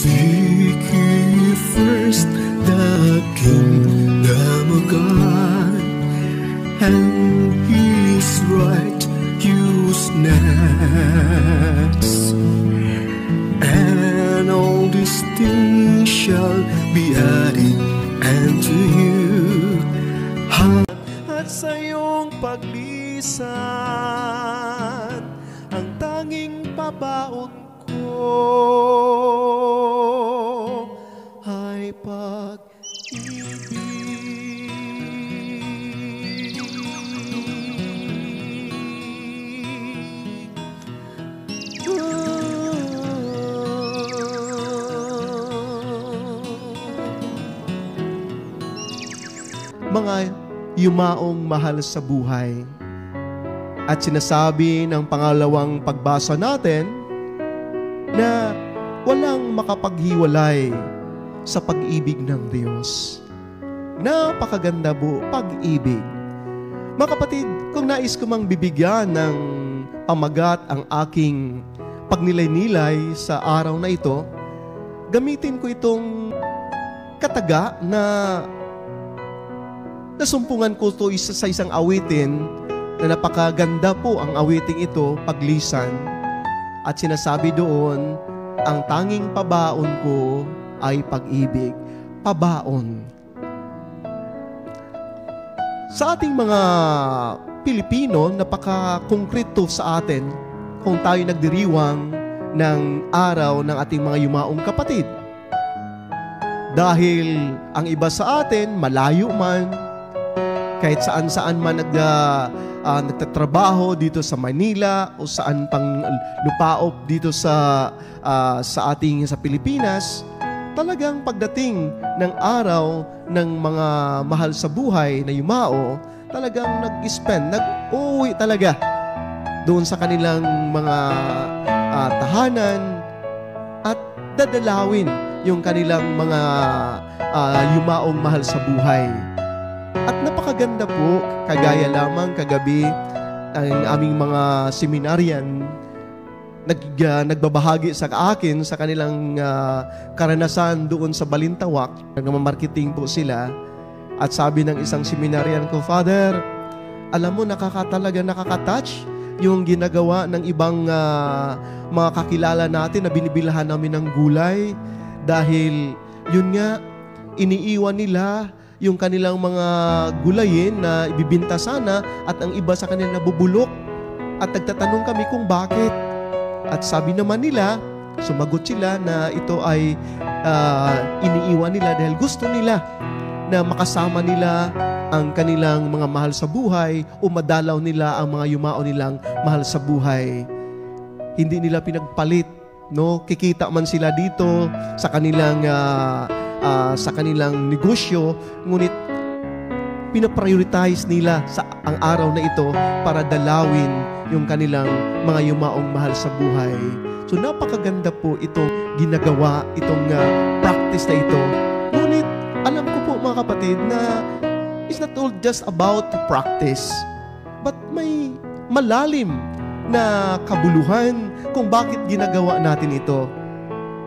Seek ye first the kingdom of God and His righteousness, and all these things shall be added unto you. At sa iyong paglisan, ang tanging pabaon ko ay pag-ibig. Mga yumaong mahal sa buhay, at sinasabi ng pangalawang pagbasa natin na walang makapaghiwalay sa pag-ibig ng Diyos. Napakaganda po, pag-ibig. Mga kapatid, kung nais ko mang bibigyan ng pamagat ang aking pagnilay-nilay sa araw na ito, gamitin ko itong kataga na nasumpungan ko ito sa isang awitin na napakaganda po ang awiting ito, Paglisan. At sinasabi doon, ang tanging pabaon ko ay pag-ibig. Pabaon. Sa ating mga Pilipino, napaka-konkreto sa atin kung tayo nagdiriwang ng araw ng ating mga yumaong kapatid. Dahil ang iba sa atin, malayo man, kahit saan-saan man nagtatrabaho dito sa Manila o saan pang lupaop dito sa Pilipinas, talagang pagdating ng araw ng mga mahal sa buhay na yumao, talagang nag-uwi talaga doon sa kanilang mga tahanan at dadalawin yung kanilang mga yumaong mahal sa buhay. At napakaganda po, kagaya lamang kagabi, ang aming mga seminaryan nagbabahagi sa akin sa kanilang karanasan doon sa Balintawak. Nagmamarketing po sila. At sabi ng isang seminaryan ko, Father, alam mo, nakakatouch yung ginagawa ng ibang mga kakilala natin na binibilhan namin ng gulay. Dahil yun nga, iniiwan nila yung kanilang mga gulayin na ibibinta sana at ang iba sa kanila nabubulok. At nagtatanong kami kung bakit. At sabi naman nila, sumagot sila na ito ay iniiwan nila dahil gusto nila na makasama nila ang kanilang mga mahal sa buhay o madalaw nila ang mga yumao nilang mahal sa buhay. Hindi nila pinagpalit, no? Kikita man sila dito sa kanilang negosyo, ngunit pinaprioritize nila ang araw na ito para dalawin yung kanilang mga yumaong mahal sa buhay. So napakaganda po itong ginagawa, itong practice na ito. Ngunit alam ko po mga kapatid na it's not all just about practice, but may malalim na kabuluhan kung bakit ginagawa natin ito.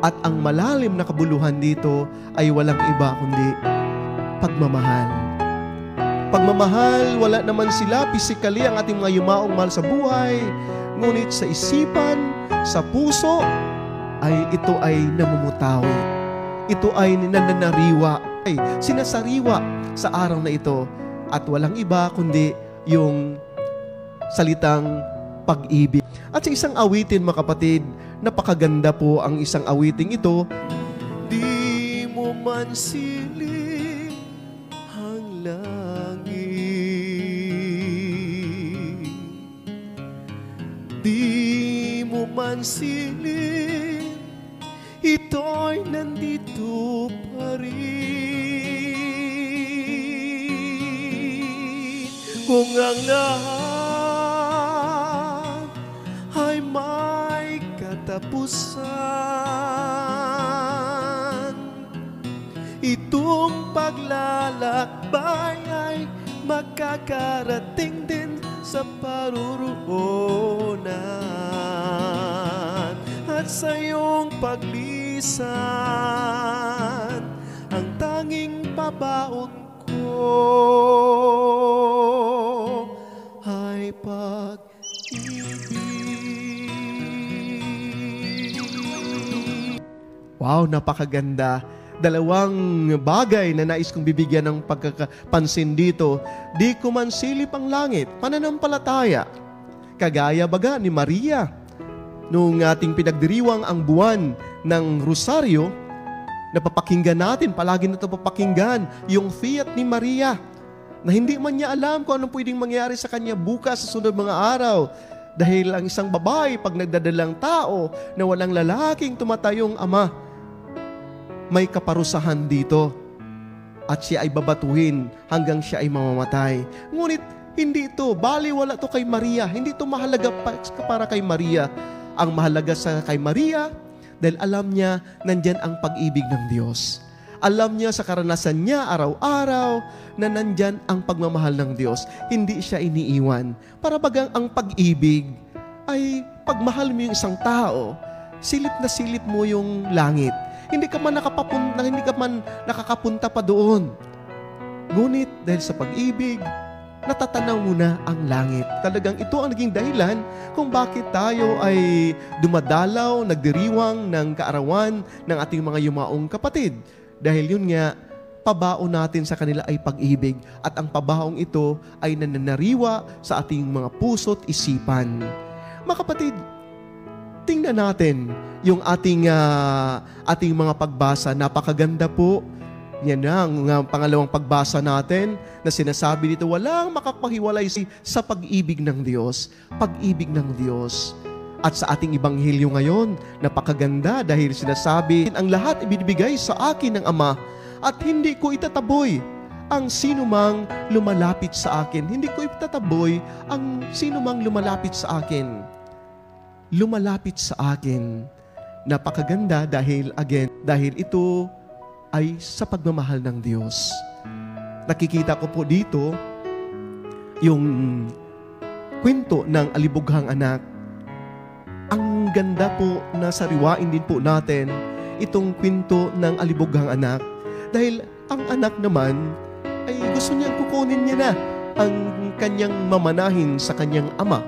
At ang malalim na kabuluhan dito ay walang iba kundi pagmamahal. Pagmamahal, wala naman sila physically ang ating mga yumaong mahal sa buhay, ngunit sa isipan, sa puso, ay ito ay namumutawi. Ito ay nananariwa, ay sinasariwa sa araw na ito. At walang iba kundi yung salitang pag-ibig. At sa isang awitin, mga kapatid, napakaganda po ang isang awiting ito. Di mo man siling ang langit, di mo man siling, ito'y nandito pa rin. Kung ang lahat ay may katapusan, itong paglalakbay ay makakarating din sa paruroonan. At sa iyong paglisan, kapisan, ang tanging pabaon ko ay pag-ibig. Wow, napakaganda. Dalawang bagay na nais kong bibigyan ng pagkakapansin dito. Di ko man silip ang langit, pananampalataya. Kagaya baga ni Maria, nung ating pinagdiriwang ang buwan ng Rosaryo, napapakinggan natin, palagi na ito papakinggan, yung fiat ni Maria, na hindi man niya alam kung anong pwedeng mangyari sa kanya bukas sa sunod mga araw. Dahil ang isang babae, pag nagdadalang tao na walang lalaking tumatayong ama, may kaparusahan dito at siya ay babatuhin hanggang siya ay mamamatay. Ngunit hindi ito, baliwala ito kay Maria. Hindi ito mahalaga para kay Maria. Ang mahalaga sa kay Maria, dahil alam niya nandyan ang pag-ibig ng Diyos. Alam niya sa karanasan niya araw-araw na nandyan ang pagmamahal ng Diyos. Hindi siya iniiwan. Para bagang ang pag-ibig ay pagmahal mo yung isang tao, silip na silip mo yung langit. Hindi ka man nakakapunta pa doon. Ngunit dahil sa pag-ibig, natatanaw mo na ang langit. Talagang ito ang naging dahilan kung bakit tayo ay dumadalaw, nagdiriwang ng kaarawan ng ating mga yumaong kapatid. Dahil yun nga, pabaon natin sa kanila ay pag-ibig. At ang pabaong ito ay nananariwa sa ating mga puso't isipan. Mga kapatid, tingnan natin yung ating mga pagbasa. Napakaganda po. Yan na ang pangalawang pagbasa natin na sinasabi dito, walang makapaghiwalay sa pag-ibig ng Diyos. Pag-ibig ng Diyos. At sa ating Ibanghilyo ngayon, napakaganda dahil sinasabi, ang lahat ibinibigay sa akin ng Ama at hindi ko itataboy ang sinumang lumalapit sa akin. Hindi ko itataboy ang sinumang lumalapit sa akin. Lumalapit sa akin. Napakaganda dahil ito ay sa pagmamahal ng Diyos. Nakikita ko po dito yung kwento ng alibughang anak. Ang ganda po na sariwain din po natin itong kwento ng alibughang anak. Dahil ang anak naman ay gusto niyang kukunin niya na ang kanyang mamanahin sa kanyang ama.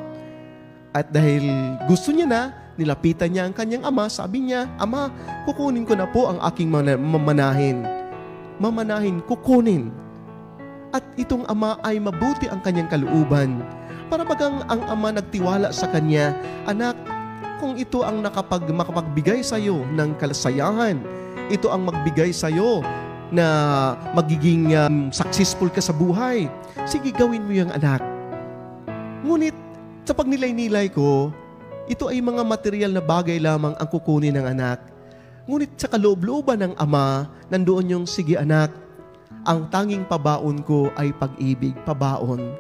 At dahil gusto niya na, nilapitan niya ang kanyang ama, sabi niya, Ama, kukunin ko na po ang aking mamanahin. Mamanahin, kukunin. At itong ama ay mabuti ang kanyang kalooban. Para bagang ang ama nagtiwala sa kanya, Anak, kung ito ang makapagbigay sa iyo ng kalasayahan, ito ang magbigay sa iyo na magiging successful ka sa buhay, sige, gawin mo yung anak. Ngunit, sa pagnilay-nilay ko, ito ay mga material na bagay lamang ang kukunin ng anak. Ngunit sa kaloob-looban ng ama, nandoon yung, sige anak, ang tanging pabaon ko ay pag-ibig, pabaon.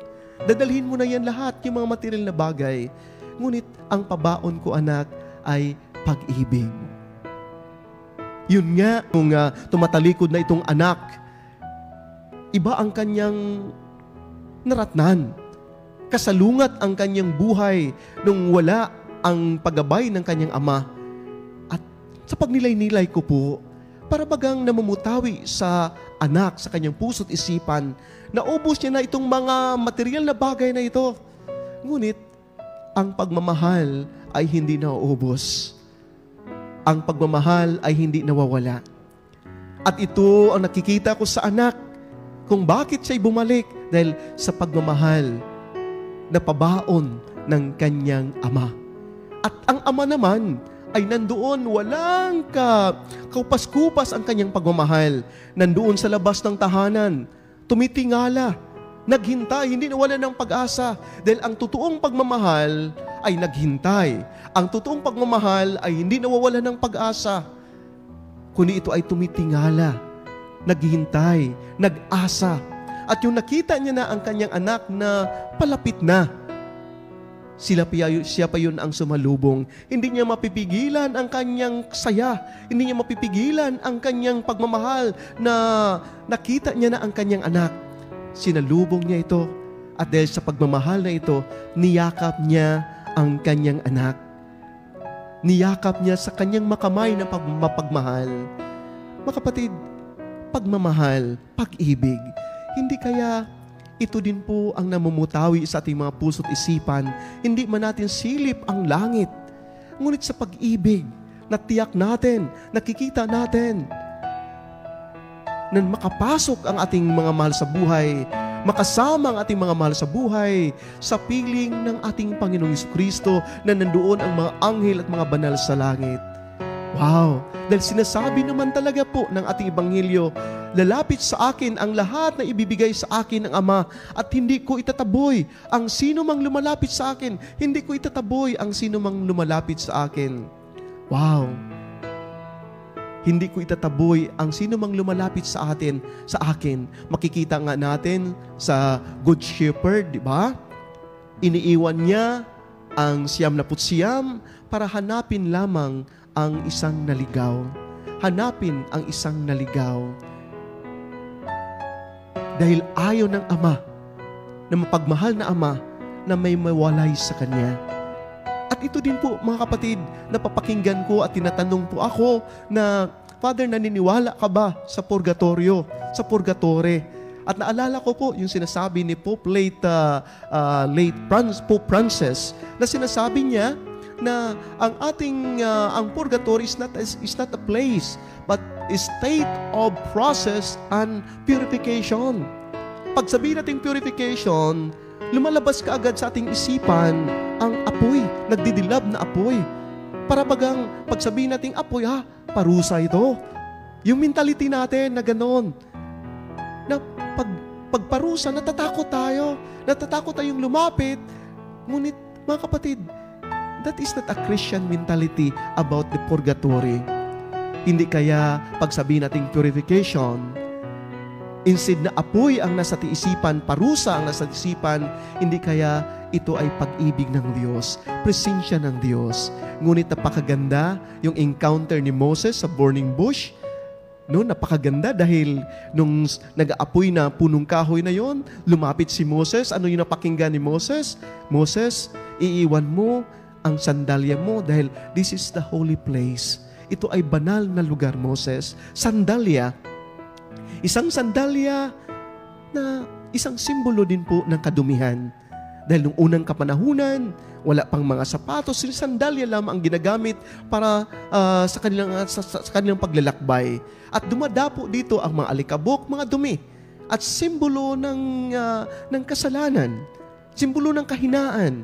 Dadalhin mo na yan lahat, yung mga material na bagay. Ngunit ang pabaon ko anak ay pag-ibig. Yun nga, kung tumatalikod na itong anak, iba ang kanyang naratnan. Kasalungat ang kanyang buhay nung wala ang paggabay ng kanyang ama. At sa pagnilay-nilay ko po, para bagang namumutawi sa anak, sa kanyang puso't isipan, naubos niya na itong mga material na bagay na ito. Ngunit, ang pagmamahal ay hindi nauubos. Ang pagmamahal ay hindi nawawala. At ito ang nakikita ko sa anak, kung bakit siya'y bumalik, dahil sa pagmamahal na pabaon ng kanyang ama. At ang ama naman ay nandoon, walang kaupas-kupas ang kanyang pagmamahal. Nandoon sa labas ng tahanan, tumitingala, naghintay, hindi nawala ng pag-asa. Dahil ang totoong pagmamahal ay naghintay. Ang totoong pagmamahal ay hindi nawawala ng pag-asa. Kundi ito ay tumitingala, naghintay, nag-asa. At yung nakita niya na ang kanyang anak na palapit na, siya pa yun ang sumalubong. Hindi niya mapipigilan ang kanyang saya. Hindi niya mapipigilan ang kanyang pagmamahal na nakita niya na ang kanyang anak. Sinalubong niya ito. At dahil sa pagmamahal na ito, niyakap niya ang kanyang anak. Niyakap niya sa kanyang makamay na mapagmahal. Mga kapatid, pagmamahal, pag-ibig, hindi kaya ito din po ang namumutawi sa ating mga puso't isipan? Hindi man natin silip ang langit, ngunit sa pag-ibig, natiyak natin, nakikita natin, na makapasok ang ating mga mahal sa buhay, makasama ang ating mga mahal sa buhay sa piling ng ating Panginoong Jesucristo na nandoon ang mga anghel at mga banal sa langit. Wow! Dahil sinasabi naman talaga po ng ating Ebanghelyo, lalapit sa akin ang lahat na ibibigay sa akin ng Ama at hindi ko itataboy ang sino mang lumalapit sa akin. Hindi ko itataboy ang sino mang lumalapit sa akin. Wow! Hindi ko itataboy ang sino mang lumalapit sa akin. Makikita nga natin sa Good Shepherd, di ba? Iniiwan niya ang 99 para hanapin lamang ang isang naligaw. Hanapin ang isang naligaw. Dahil ayaw ng Ama, na mapagmahal na Ama, na may mawalay sa Kanya. At ito din po, mga kapatid, napapakinggan ko at tinatanong po ako na, Father, naniniwala ka ba sa purgatorio, sa purgatore? At naalala ko po yung sinasabi ni Pope Pope Francis, na sinasabi niya na ang purgatory is not a place, but a state of process and purification. Pag sabihin natin purification, lumalabas ka agad sa ating isipan ang apoy, nagdidilab na apoy. Para bagang pag sabihin natin apoy, parusa ito. Yung mentality natin na ganon, na pagparusa, natatakot tayong lumapit. Ngunit mga kapatid, that is not a Christian mentality about the purgatory. Hindi kaya pag sabihin nating purification, instead na apoy ang nasa isipan, parusa ang nasa isipan, hindi kaya ito ay pag-ibig ng Diyos, presensya ng Diyos. Ngunit napakaganda yung encounter ni Moses sa burning bush. No, napakaganda dahil nung nag-aapoy na punong kahoy na yon, lumapit si Moses. Ano yung napakinggan ni Moses? Moses, iiwan mo ang sandalya mo dahil this is the holy place. Ito ay banal na lugar, Moses. Sandalya. Isang sandalya na isang simbolo din po ng kadumihan. Dahil nung unang kapanahunan, wala pang mga sapatos, sandalya lamang ang ginagamit para sa kanilang paglalakbay. At dumadapo dito ang mga alikabok, mga dumi. At simbolo ng kasalanan, simbolo ng kahinaan,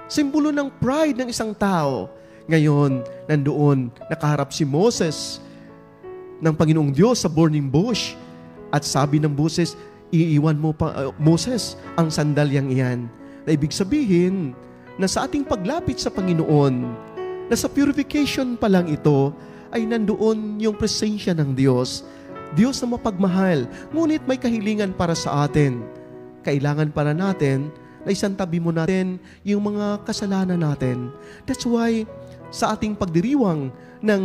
simbolo ng pride ng isang tao. Ngayon, nandoon, nakaharap si Moses ng Panginoong Diyos sa burning bush. At sabi ng Moses, iiwan mo pa, Moses, ang sandalyang iyan. Na ibig sabihin, na sa ating paglapit sa Panginoon, na sa purification pa lang ito, ay nandoon yung presensya ng Diyos. Diyos na mapagmahal, ngunit may kahilingan para sa atin. Kailangan para natin na isantabi mo natin yung mga kasalanan natin. That's why, sa ating pagdiriwang ng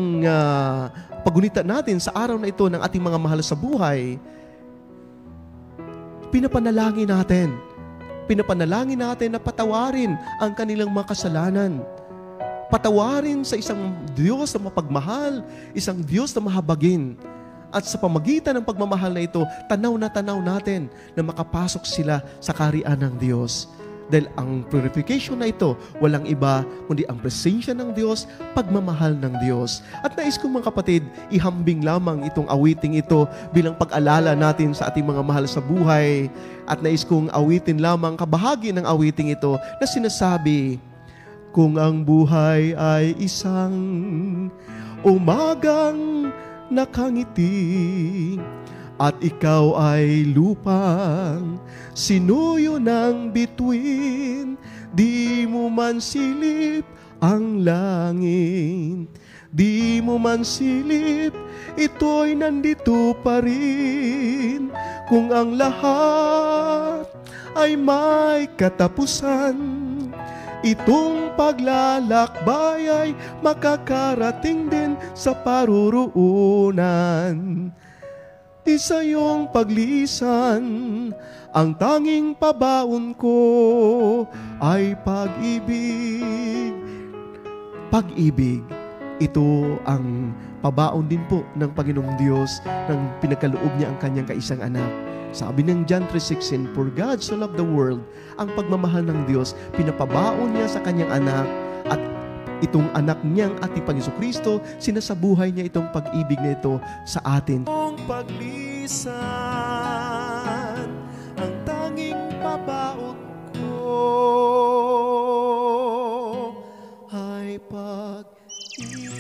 pagunita natin sa araw na ito ng ating mga mahal sa buhay, pinapanalangin natin na patawarin ang kanilang mga kasalanan. Patawarin sa isang Diyos na mapagmahal, isang Diyos na mahabagin. At sa pamagitan ng pagmamahal na ito, tanaw natin na makapasok sila sa kaharian ng Diyos. Dahil ang purification na ito, walang iba kundi ang presensya ng Diyos, pagmamahal ng Diyos. At nais kong mga kapatid, ihambing lamang itong awiting ito bilang pag-alala natin sa ating mga mahal sa buhay. At nais kong awitin lamang kabahagi ng awiting ito na sinasabi, kung ang buhay ay isang umagang nakangiti, at ikaw ay lupang sinuyo ng bituin, di mo man silip ang langit, di mo man silip, ito'y nandito pa rin. Kung ang lahat ay may katapusan, itong paglalakbay ay makakarating din sa paruroonan. Di sa iyong paglisan, ang tanging pabaon ko ay pag-ibig. pag-ibig, ito ang pabaon din po ng Panginoong Diyos nang pinagkaloob niya ang kanyang kaisang anak. Sabi ng John 3:16, "For God so loved the world," ang pagmamahal ng Diyos, pinapabaon niya sa kanyang anak, at itong anak niyang ating Panginoong Kristo, sinasabuhay niya itong pag-ibig na ito sa atin. Ang paglisan, ang tanging pabaon ko ay pag-ibig.